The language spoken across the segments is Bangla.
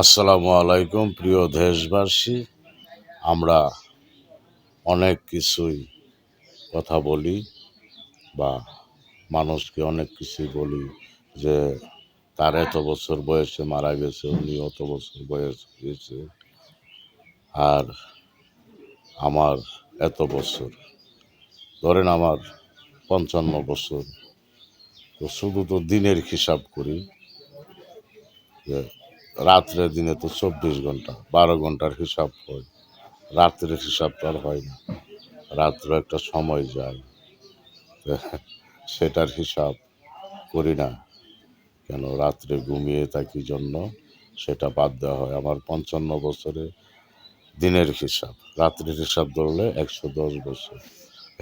আসসালামু আলাইকুম প্রিয় দেশবাসী। আমরা অনেক কিছুই কথা বলি বা মানুষকে অনেক কিছুই বলি যে তার এত বছর বয়সে মারা গেছে, উনি অত বছর বয়স হয়েছে, আর আমার এত বছর, ধরেন আমার 55 বছর। তো শুধু তো দিনের হিসাব করি যে রাত্রে দিনে তো 24 ঘন্টা, 12 ঘন্টার হিসাব হয়, রাত্রের হিসাব তো আর হয় না। রাত্র একটা সময় যায়, সেটার হিসাব করি না। কেন রাত্রে ঘুমিয়ে থাকি জন্য সেটা বাদ দেওয়া হয়। আমার 55 বছরে দিনের হিসাব, রাত্রের হিসাব ধরলে 110 বছর।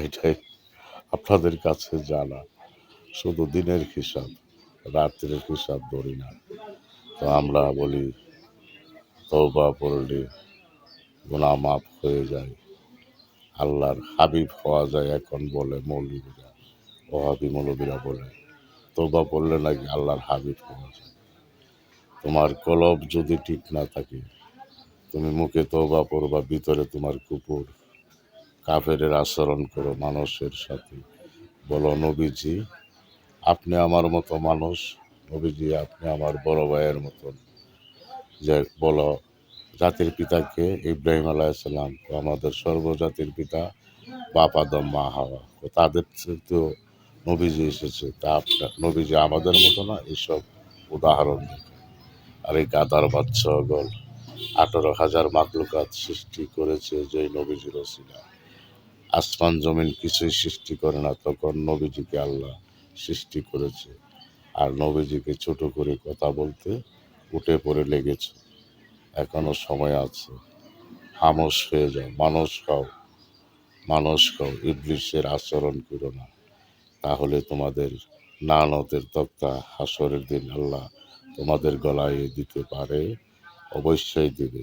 এটাই আপনাদের কাছে জানা। শুধু দিনের হিসাব, রাত্রের হিসাব ধরি না। তো আমরা বলি তওবা পড়লে গুনাহ মাফ হয়ে যায়, আল্লাহর হাবিব হওয়া যায়। এখন বলে মৌলবীরা, ওহাবি মৌলবীরা বলে তওবা পড়লে নাকি আল্লাহর হাবিব হওয়া যায়। তোমার কলব যদি ঠিক না থাকে, তুমি মুখে তওবা পড়বা, ভিতরে তোমার কুফর কাফেরের আচরণ করো মানুষের সাথে। বলো নবীজি আপনি আমার মতো মানুষ, নবীজি আপনি আমার বড় ভাইয়ের মতন। যে বলো জাতির পিতাকে ইব্রাহিম আলাইহিসসালাম, তো আমাদের সর্বজাতির পিতা বাপ আদম মা হাওয়া, তো তাদের তো নবীজি এসেছে, তা আপনার নবীজি আমাদের মতো না? এইসব উদাহরণ দেখে। আর এই গাদার বাচ্চা গল 18,000 মাকলুকাত সৃষ্টি করেছে যে নবীজির ওসিলা। আসমান জমিন কিছুই সৃষ্টি করে না, তখন নবীজিকে আল্লাহ সৃষ্টি করেছে। আর নবীজিকে ছোট করে কথা বলতে উঠে পড়ে লেগেছে। এখনো সময় আছে, খামোশ হয়ে যাও, মানুষ হও, মানুষ হও, ইবলিসের আচরণ করো না। তাহলে তোমাদের লানতের তক্তা হাসরের দিন আল্লাহ তোমাদের গলায় দিতে পারে, অবশ্যই দিবে।